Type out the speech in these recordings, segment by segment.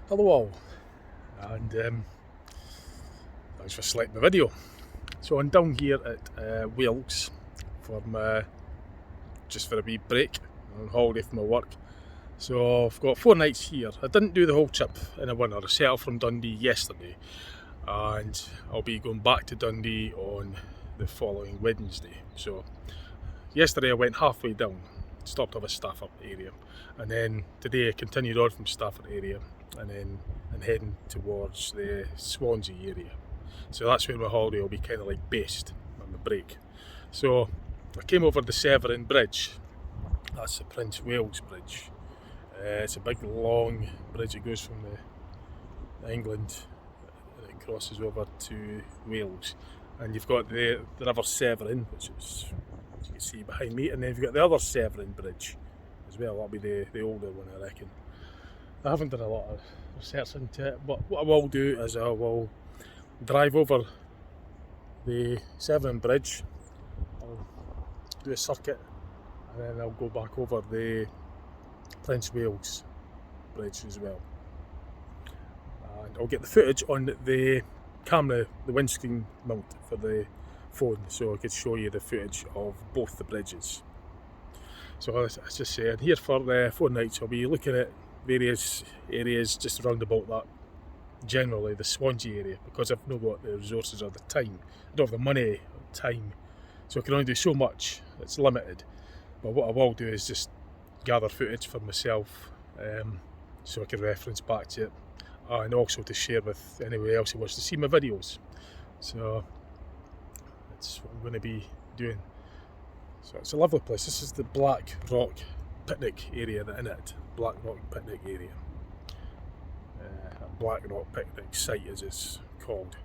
Hello all, and thanks for selecting the video. So I'm down here at Wales just for a wee break, on holiday from my work. So I've got 4 nights here. I didn't do the whole trip in a winter. I set off from Dundee yesterday, and I'll be going back to Dundee on the following Wednesday. So yesterday I went halfway down, stopped off at Stafford area, and then today I continued on from Stafford area and heading towards the Swansea area. So that's where my holiday will be kind of like based on the break. So I came over the Severn Bridge. That's the Prince Wales Bridge. It's a big long bridge. It goes from England and it crosses over to Wales. And you've got the River Severn, which is, as you can see behind me, and then you've got the other Severn Bridge as well. That'll be the older one, I reckon. I haven't done a lot of research into it, but what I will do is I will drive over the Severn Bridge, I'll do a circuit, and then I'll go back over the Prince Wales Bridge as well. And I'll get the footage on the camera, the windscreen mount for the phone, so I could show you the footage of both the bridges. So as I just said, here for 4 nights I'll be looking at various areas just around about that, generally the Swansea area, because I've not got the resources or the time. I don't have the money or time, so I can only do so much. It's limited. But what I will do is just gather footage for myself, so I can reference back to it, and also to share with anyone else who wants to see my videos. So that's what I'm going to be doing. So it's a lovely place. This is the Black Rock picnic area in it. Black Rock picnic area. A Black Rock picnic site as it's called.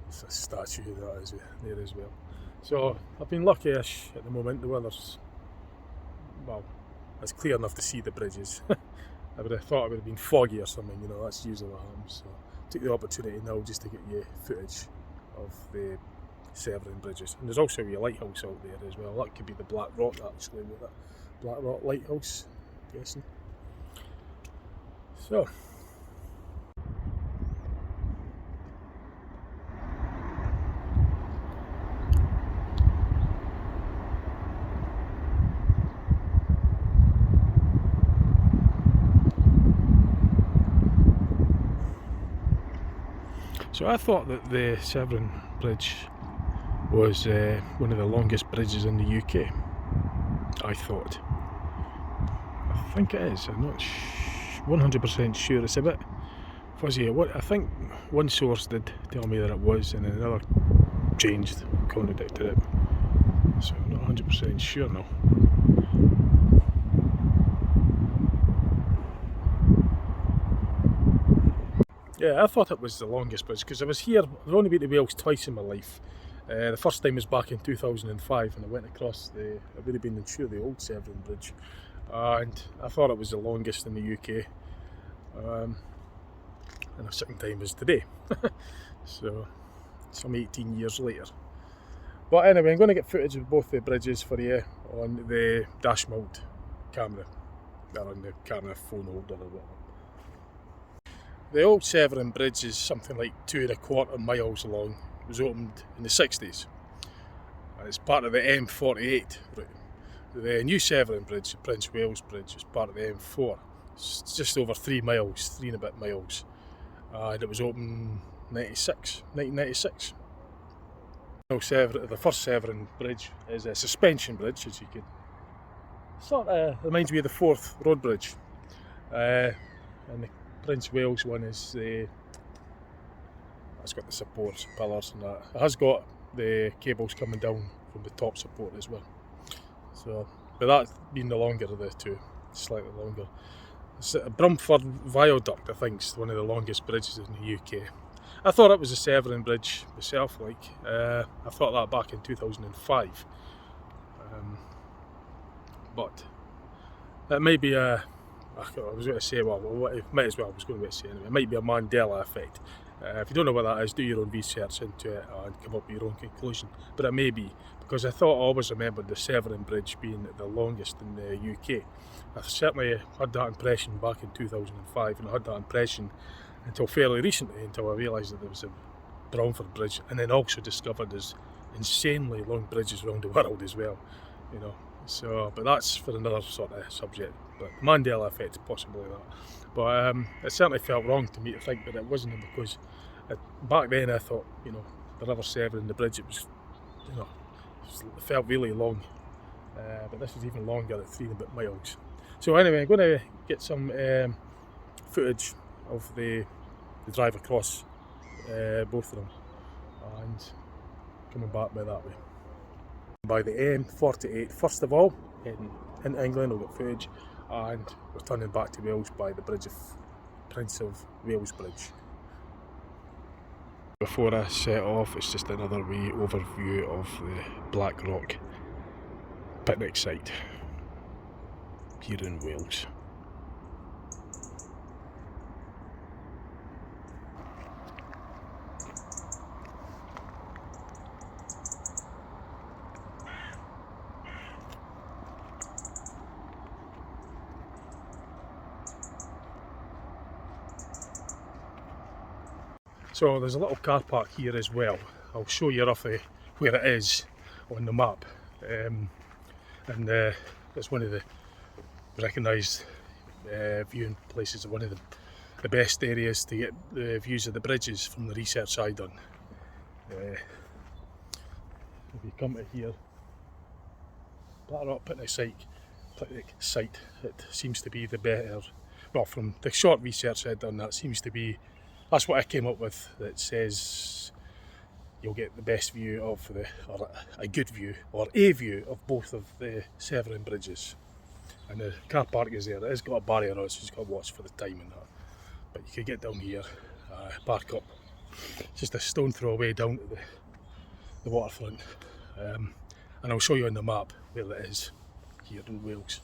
It's a statue that is there as well. So I've been lucky-ish at the moment. The weather's, well, it's clear enough to see the bridges. I would have thought it would have been foggy or something, you know, that's usually what happens. So I took the opportunity now just to get you footage of the Severn Bridges. And there's also a lighthouse out there as well. That could be the Black Rock actually, with that Black Rock lighthouse, I'm guessing. So I thought that the Severn Bridge was one of the longest bridges in the UK. I thought. I think it is. I'm not 100% sure. It's a bit fuzzy. I think one source did tell me that it was, and then another changed, contradicted it. So I'm not 100% sure now. Yeah, I thought it was the longest bridge because I was here. I've only been to Wales twice in my life. The first time was back in 2005, and I went across I would have been sure the old Severn Bridge, and I thought it was the longest in the UK. And the second time was today. So some 18 years later. But anyway, I'm going to get footage of both the bridges for you on the dash mount camera, or on the camera phone holder or whatever. The old Severn Bridge is something like 2¼ miles long. It was opened in the 60s. It's part of the M48 route. The new Severn Bridge, the Prince Wales Bridge, is part of the M4. It's just over 3 miles, 3 and a bit miles. And it was opened 1996. The first Severn Bridge is a suspension bridge, as you could. Sort of reminds me of the Forth Road Bridge. And the Prince Wales one is it's got the supports, pillars and that. It has got the cables coming down from the top support as well. So, but that being the longer of the two, slightly longer. It's a Brumford Viaduct, I think, is one of the longest bridges in the UK. I thought it was a Severn Bridge myself, I thought that back in 2005. But it may be I was going to say, well, might as well, I was going to say anyway, it might be a Mandela effect. If you don't know what that is, do your own research into it and come up with your own conclusion. But it may be, because I always remembered the Severn Bridge being the longest in the UK. I certainly had that impression back in 2005, and I had that impression until fairly recently, until I realised that there was a Bromford Bridge, and then also discovered there's insanely long bridges around the world as well, you know. So, but that's for another sort of subject. But Mandela effect, possibly that. But it certainly felt wrong to me to think that it wasn't, because back then I thought, you know, the River Severn and the bridge, it was, you know, it felt really long. But this is even longer at 3 and a bit miles. So anyway, I'm going to get some footage of the drive across both of them, and coming back by that way. By the M48, first of all, in England, we'll get footage, and returning back to Wales by the bridge of Prince of Wales Bridge. Before I set off, it's just another wee overview of the Black Rock picnic site here in Wales. So there's a little car park here as well. I'll show you roughly where it is on the map. And it's one of the recognised viewing places, one of the best areas to get the views of the bridges from the research I've done. If you come to here, Black Rock picnic site, it seems to be the better, well, from the short research I've done, that seems to be, that's what I came up with, that says you'll get the best view of or a good view, or a view of both of the Severn Bridges. And the car park is there. It has got a barrier on it, so you've got to watch for the time and that. But you can get down here, park up. It's just a stone throw away down to the waterfront. And I'll show you on the map where it is here in Wales.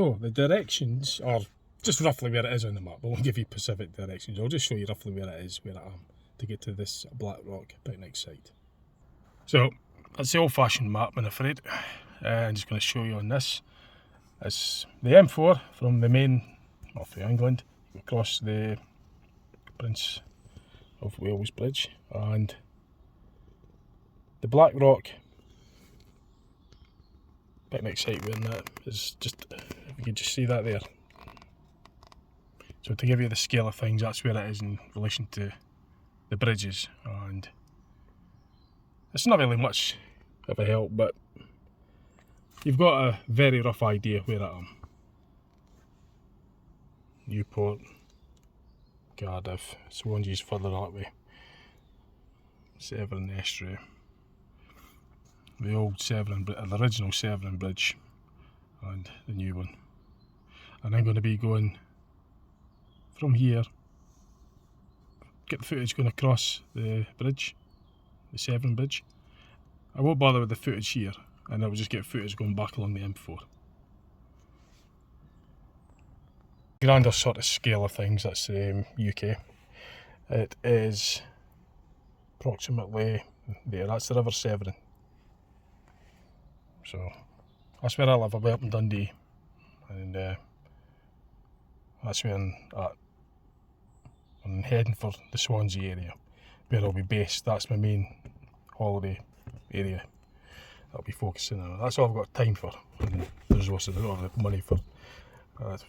So the directions are just roughly where it is on the map. I won't give you specific directions, I'll just show you roughly where it is, where I am, to get to this Black Rock picnic site. So that's the old-fashioned map, I'm afraid. I'm just going to show you on this. It's the M4 from the main, off of England, across the Prince of Wales Bridge, and the Black Rock picnic site where that is just, if you can just see that there. So to give you the scale of things, that's where it is in relation to the bridges, and it's not really much of a help, but you've got a very rough idea where I am. Newport, Cardiff, Swansea's further that way, Severn Estuary, the old Severn, the original Severn Bridge, and the new one. And I'm going to be going from here, get the footage going across the bridge, the Severn Bridge. I won't bother with the footage here, and I'll just get footage going back along the M4. Grander sort of scale of things, that's UK. It is approximately there, that's the River Severn. So that's where I live, I'm up in Dundee, and that's where I'm at. I'm heading for the Swansea area, where I'll be based. That's my main holiday area I'll be focusing on. That's all I've got time for, and the resources, I don't have the money for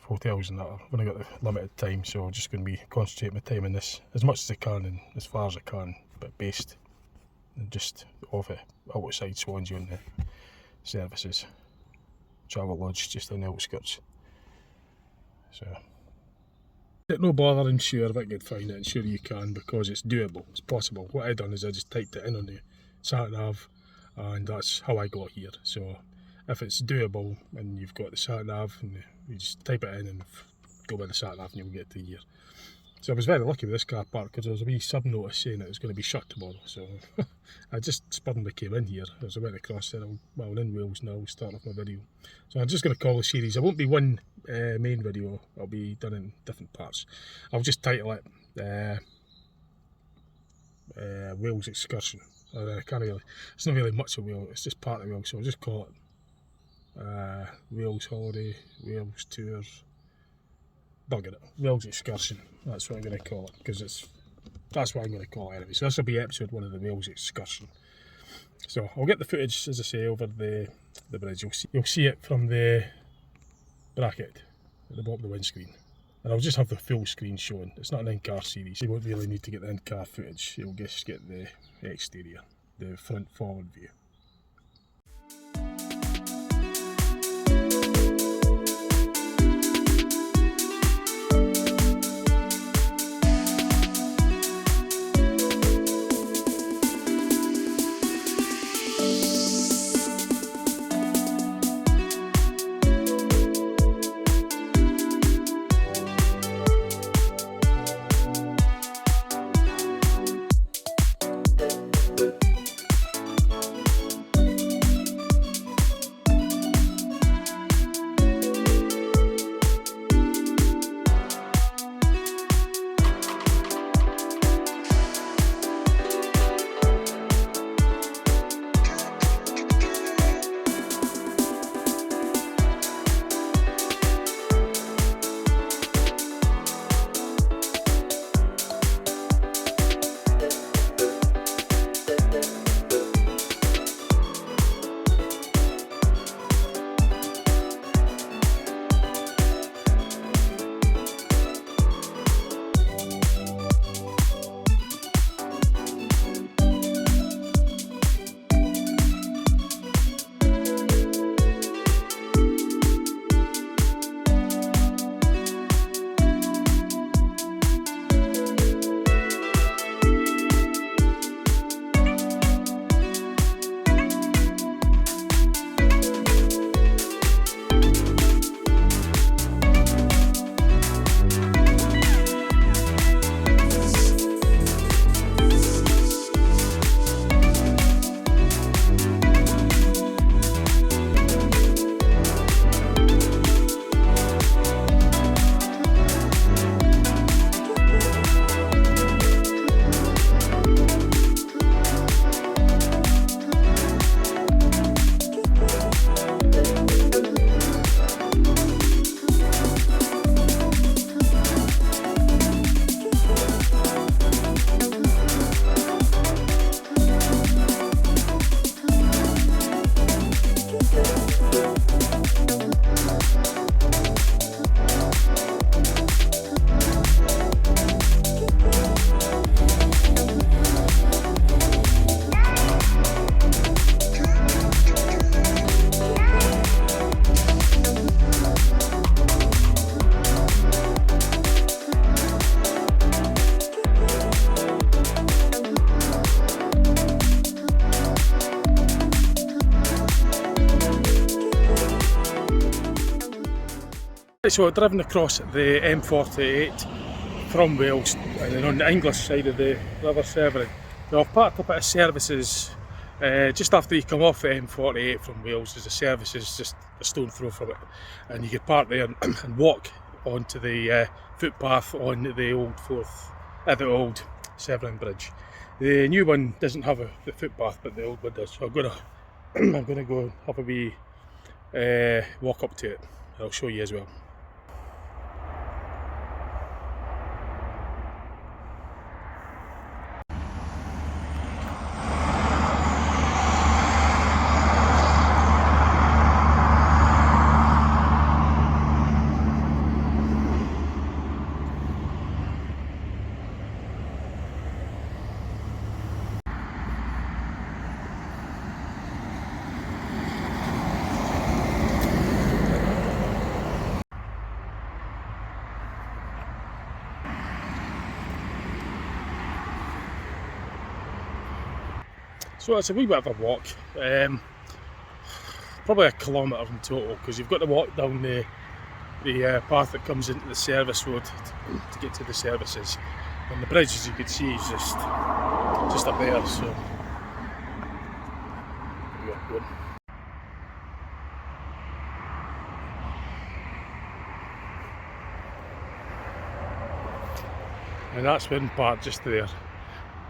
hotels and that. I've only got the limited time, so I'm just going to be concentrating my time in this as much as I can and as far as I can, but based just off it, outside Swansea on the services. Travel lodge just on the outskirts. So no bother, I'm sure if I could find it, and sure you can, because it's doable, it's possible. What I done is I just typed it in on the sat nav, and that's how I got here. So if it's doable and you've got the sat nav, and you just type it in and go by the sat nav and you'll get to here. So I was very lucky with this car park, because there was a wee sub notice saying it was going to be shut tomorrow. So I just suddenly came in here as I went across there. Well, I'm in Wales now, start off my video. So I'm just going to call the series, it won't be one main video, it'll be done in different parts. I'll just title it Wales Excursion. I can't really, it's not really much of Wales, it's just part of Wales, so I'll just call it Wales Holiday, Wales Tours, bugger it, Wales Excursion, that's what I'm going to call it, because that's what I'm going to call it anyway. So this will be episode 1 of the Wales Excursion. So I'll get the footage, as I say, over the bridge. You'll see it from the bracket at the bottom of the windscreen, and I'll just have the full screen shown. It's not an in-car series, you won't really need to get the in-car footage, you'll just get the exterior, the front forward view. So I've driven across the M48 from Wales and then on the English side of the River Severn. Now I've parked up at a services just after you come off the M48 from Wales. There's a services just a stone throw from it, and you can park there and walk onto the footpath on the old Severn Bridge. The new one doesn't have the footpath, but the old one does. So I'm gonna go and have a wee walk up to it. I'll show you as well. So it's a wee bit of a walk, probably 1 kilometre in total, because you've got to walk down the path that comes into the service road to get to the services, and the bridge, as you can see, is just up there. So and that's one part just there,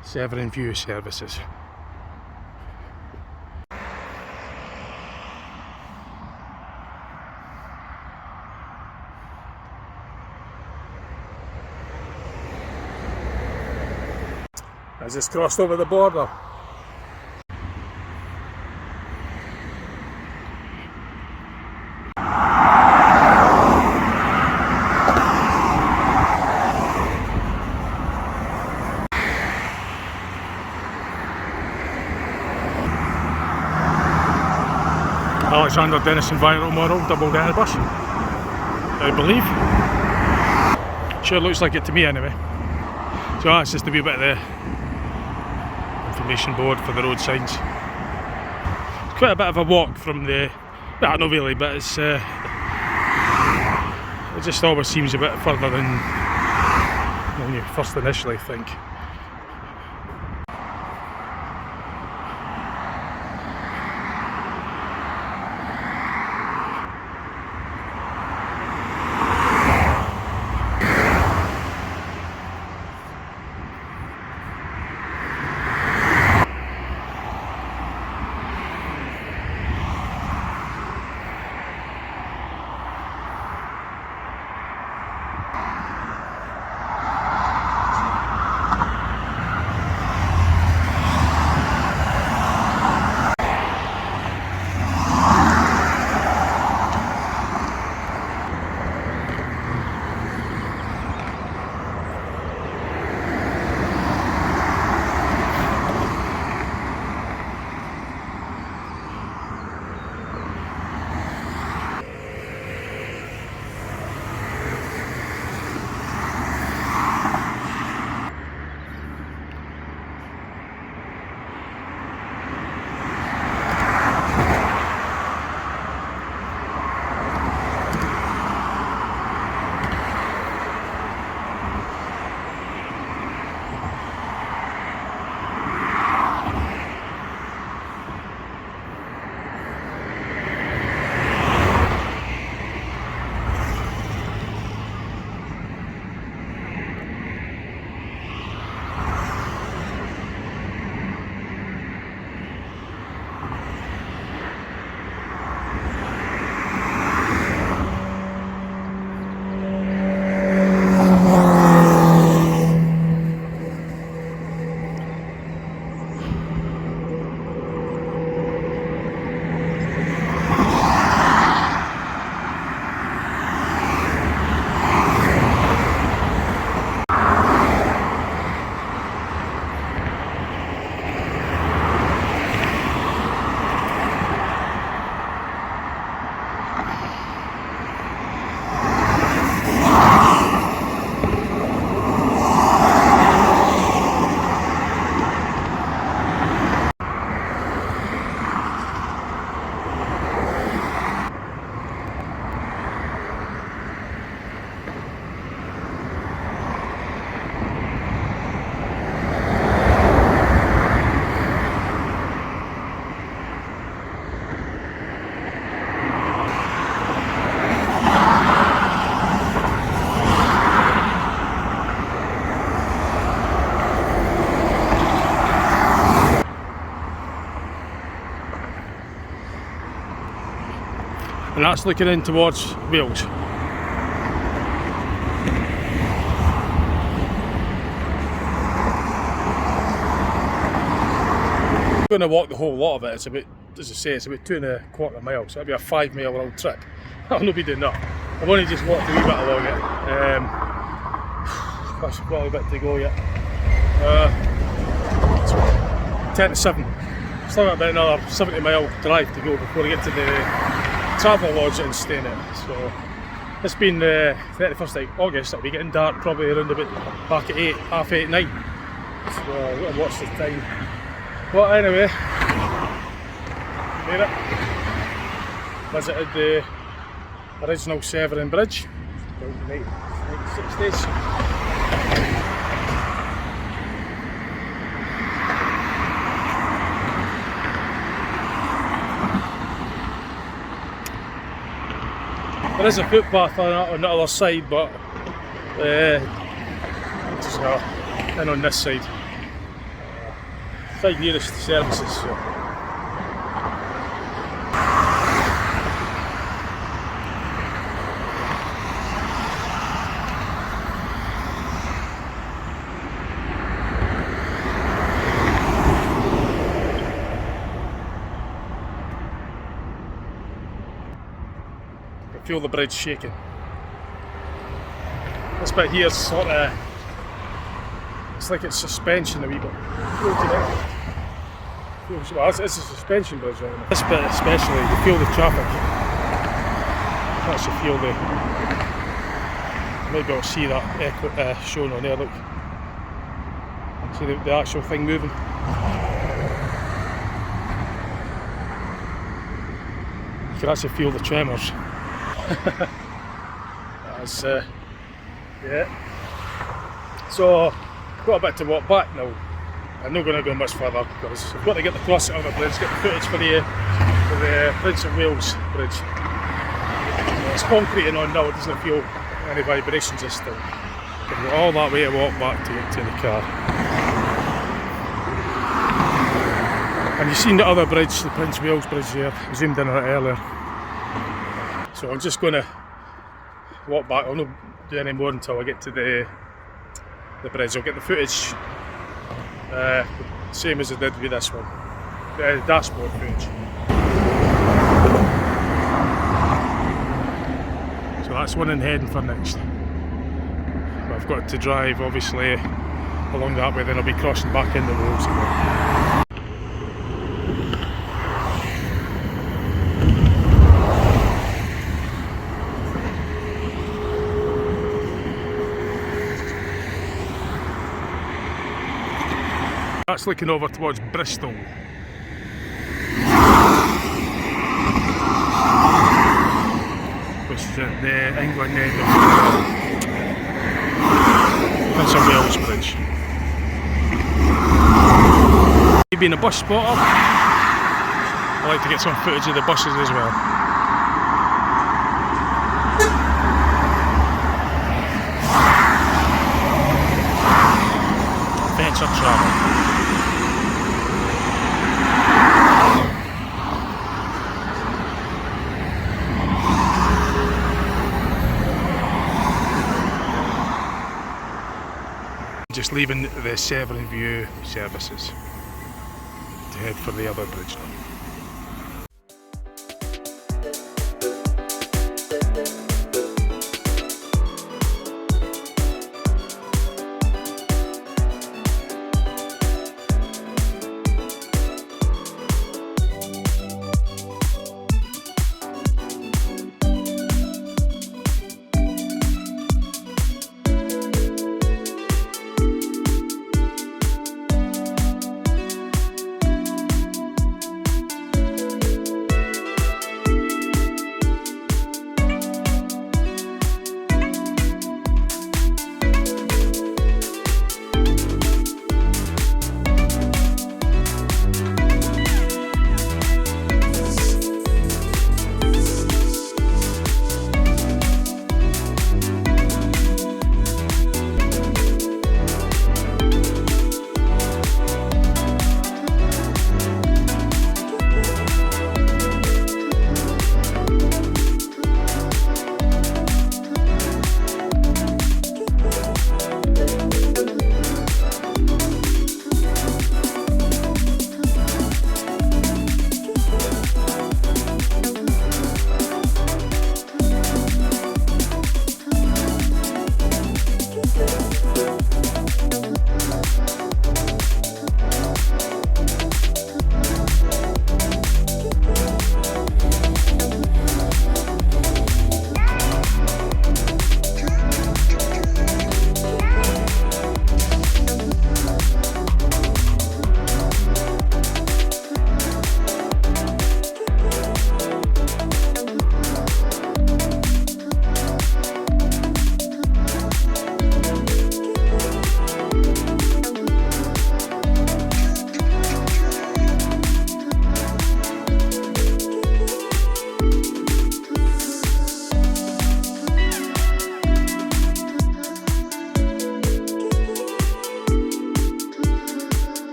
Severn View Services. I just crossed over the border. Alexander Dennis Environmental Model, double decker bus, I believe. Sure looks like it to me anyway. So that's just a wee bit of the information board for the road signs. It's quite a bit of a walk from the, well, not really, but it's it just always seems a bit further than when you first initially think. and that's looking in towards Wales. I'm going to walk the whole lot of it. It's about, as I say, it's about 2.25 miles, so it'll be a 5 mile round trip. I'll not be doing that. I've only just walked a wee bit along it. That's probably a bit to go yet. It's 10 to 7. Still got about another 70 mile drive to go before I get to the travel lodge and staying in. So it's been 31st of August. It'll be getting dark probably around about back at 8, half 8, 9. So I've got to watch the time. But anyway, made it. Visited the original Severn Bridge, built in the 1960s. There is a footpath on the other side, but it's in on this side. Side nearest to services. So. I feel the bridge shaking. This bit here is sort of, it's like it's suspension a wee bit. Well, it's a suspension bridge right now. This bit especially, you feel the traffic. You actually feel the, maybe I'll see that echo shown on there, look. See the actual thing moving. You can actually feel the tremors. That's yeah. So got a bit to walk back now. I'm not going to go much further because I've got to get the crossing of the bridge, get the footage for the Prince of Wales Bridge. It's concreting on now, it doesn't feel any vibrations this time. I've got all that way to walk back to get to the car. And you've seen the other bridge, the Prince of Wales Bridge here, I zoomed in on it earlier. So I'm just going to walk back. I'll not do any more until I get to the bridge. I'll get the footage same as I did with this one, the dashboard footage. So that's one in heading for next. But I've got to drive obviously along that way, then I'll be crossing back into Wales again. That's looking over towards Bristol. Which is at the England end of Prince of Wales Bridge. You being a bus spotter, I like to get some footage of the buses as well. Adventure travel. Just leaving the Severn View services to head for the other bridge now.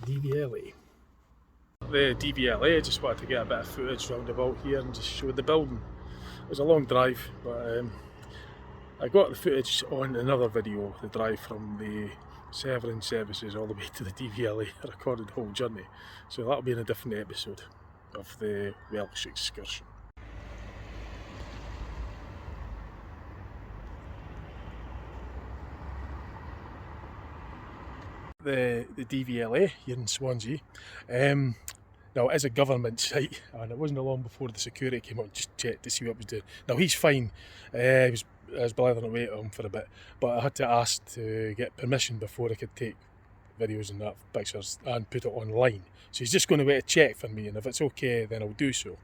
DVLA. The DVLA, just wanted to get a bit of footage round about here and just show the building. It was a long drive, but I got the footage on another video, the drive from the Severn services all the way to the DVLA. I recorded the whole journey, so that'll be in a different episode of the Wales Excursion. The DVLA here in Swansea. Now it is a government site, and it wasn't long before the security came up and just checked to see what it was doing. Now he's fine, I was blathering away at him for a bit, but I had to ask to get permission before I could take videos and that, pictures, and put it online. So he's just going to wait to check for me, and if it's okay then I'll do so.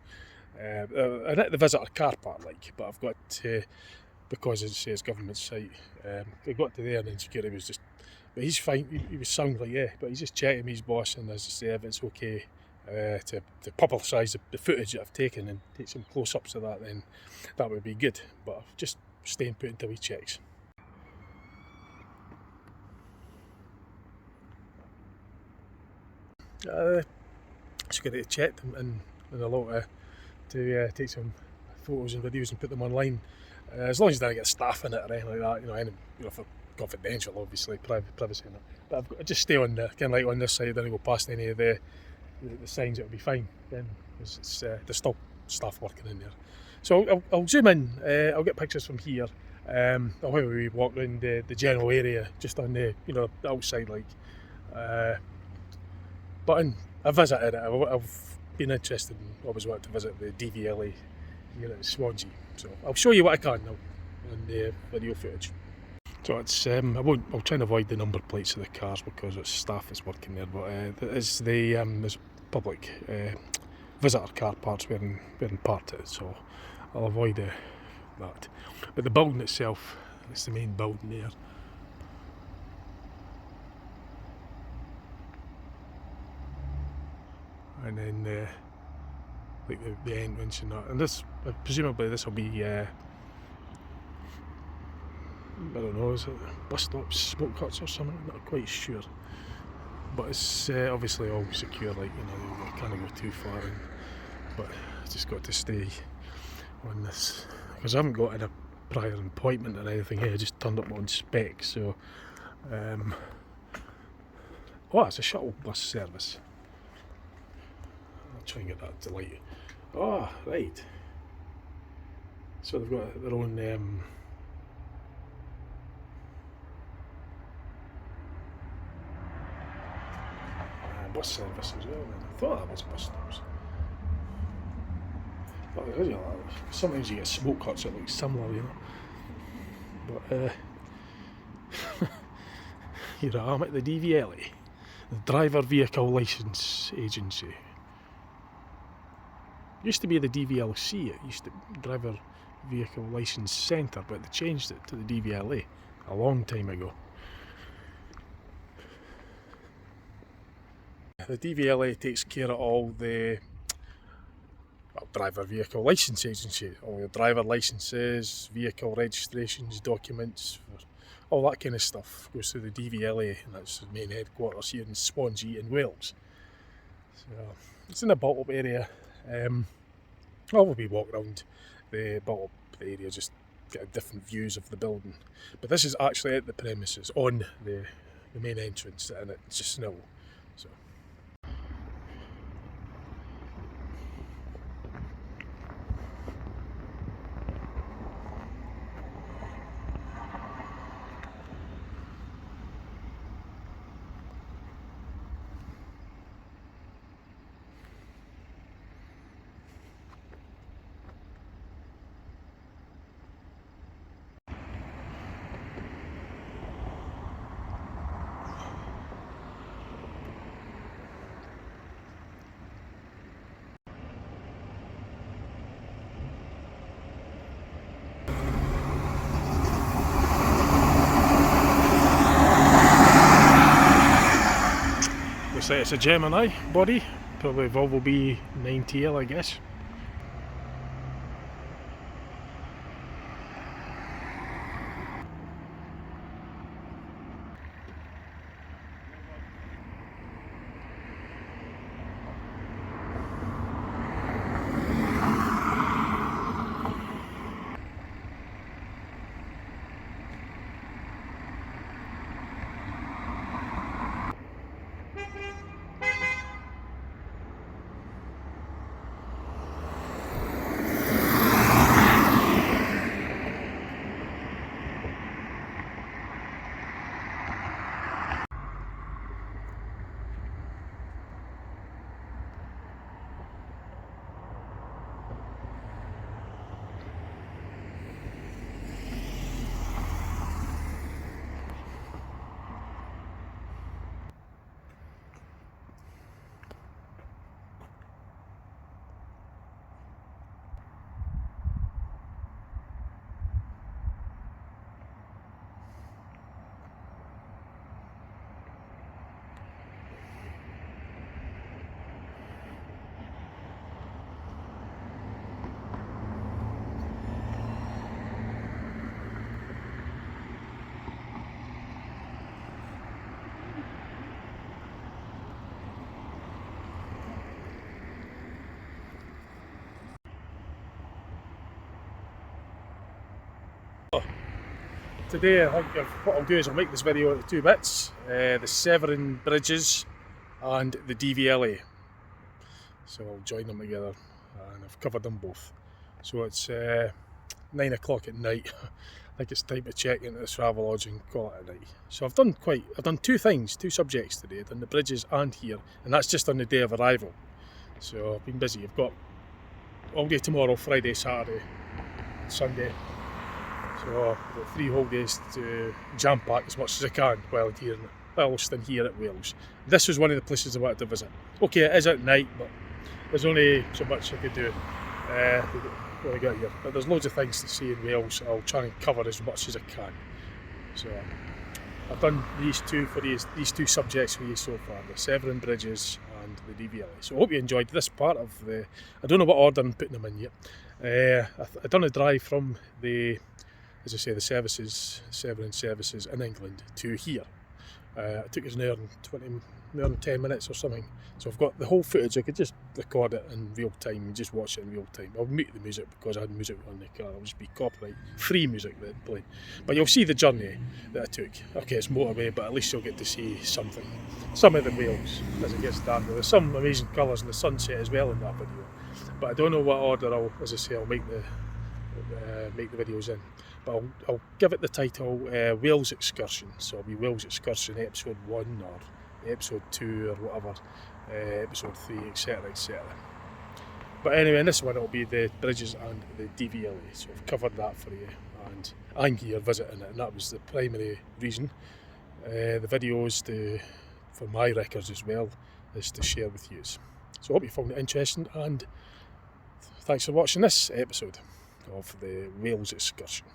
I'm at the visitor car park, but I've got to, because as I say it's government site, I got to there and then security was just, but he's fine, he was sound but he's just checking me, his boss, and as I say, if it's okay to publicise the footage that I've taken and take some close-ups of that, then that would be good, but I'll just stay and put until he checks. Security checked and allowed to take some photos and videos and put them online, as long as I don't get staff in it or anything like that, for confidential, obviously, privacy and that. But I've got to just stay on there, kind of like on this side, don't go past any of the signs, it'll be fine. Then there's still staff working in there. So I'll zoom in, I'll get pictures from here. I'll have a wee walk around the general area, just on the the outside, but I visited it. I've been interested and always wanted to visit the DVLA here at Swansea. So I'll show you what I can now on the video footage. So it's I'll try and avoid the number plates of the cars because it's staff that's working there, but it's there's public visitor car parks where I'm parked at, so I'll avoid that. But the building itself, it's the main building there. And then the entrance and that, and this presumably this will be I don't know, is it bus stops, smoke huts or something? I'm not quite sure. But it's obviously all secure, you can't go too far in. But I just got to stay on this, because I haven't got a prior appointment or anything here, I just turned up on spec, so... oh, it's a shuttle bus service. I'll try and get that to light. Oh, right. So they've got their own... bus service as well. I thought that was bus stops. Sometimes you get smoke huts that look similar, But here I am at the DVLA, the Driver Vehicle Licence Agency. Used to be the DVLC, it used to be Driver Vehicle Licence Centre, but they changed it to the DVLA a long time ago. The DVLA takes care of all the Driver Vehicle Licence Agency, all the driver licences, vehicle registrations, documents, all that kind of stuff goes through the DVLA, and that's the main headquarters here in Swansea in Wales. So it's in the built-up area. We'll be walking around the built-up area, just get different views of the building. But this is actually at the premises, on the main entrance, and it's just snow. So. Looks like it's a Gemini body, probably Volvo B9TL, I guess. today I think what I'll do is I'll make this video into two bits, the Severn Bridges and the DVLA. So I'll join them together, and I've covered them both. So it's 9 o'clock at night. I think it's time to check into the Travelodge and call it a night. So I've done two things, two subjects today. I've done the bridges and here, and that's just on the day of arrival. So I've been busy. I've got all day tomorrow, Friday, Saturday, Sunday. So I've got 3 whole days to jam pack as much as I can whilst here at Wales. This was one of the places I wanted to visit. Okay, it is at night, but there's only so much I could do when I get here. But there's loads of things to see in Wales, so I'll try and cover as much as I can. So I've done these two subjects for you so far, the Severn Bridges and the DVLA. So I hope you enjoyed this part of the, I don't know what order I'm putting them in yet. I've done a drive from the, as I say, the Severn services in England to here. It took us an hour and 10 minutes or something. So I've got the whole footage. I could just record it in real time and just watch it in real time. I'll mute the music because I had music on the car. It'll just be copyright free music that played. But you'll see the journey that I took. Okay, it's motorway, but at least you'll get to see something. Some of the Wales as it gets darker. There's some amazing colours in the sunset as well in that video. But I don't know what order I'll make the videos in. But I'll give it the title Wales Excursion. So it'll be Wales Excursion episode 1 or episode 2 or whatever, episode 3, etc, etc. But anyway, in this one it'll be the bridges and the DVLA. So I've covered that for you, and I'm here visiting it, and that was the primary reason. The videos for my records as well is to share with you. So I hope you found it interesting, and thanks for watching this episode of the Wales Excursion.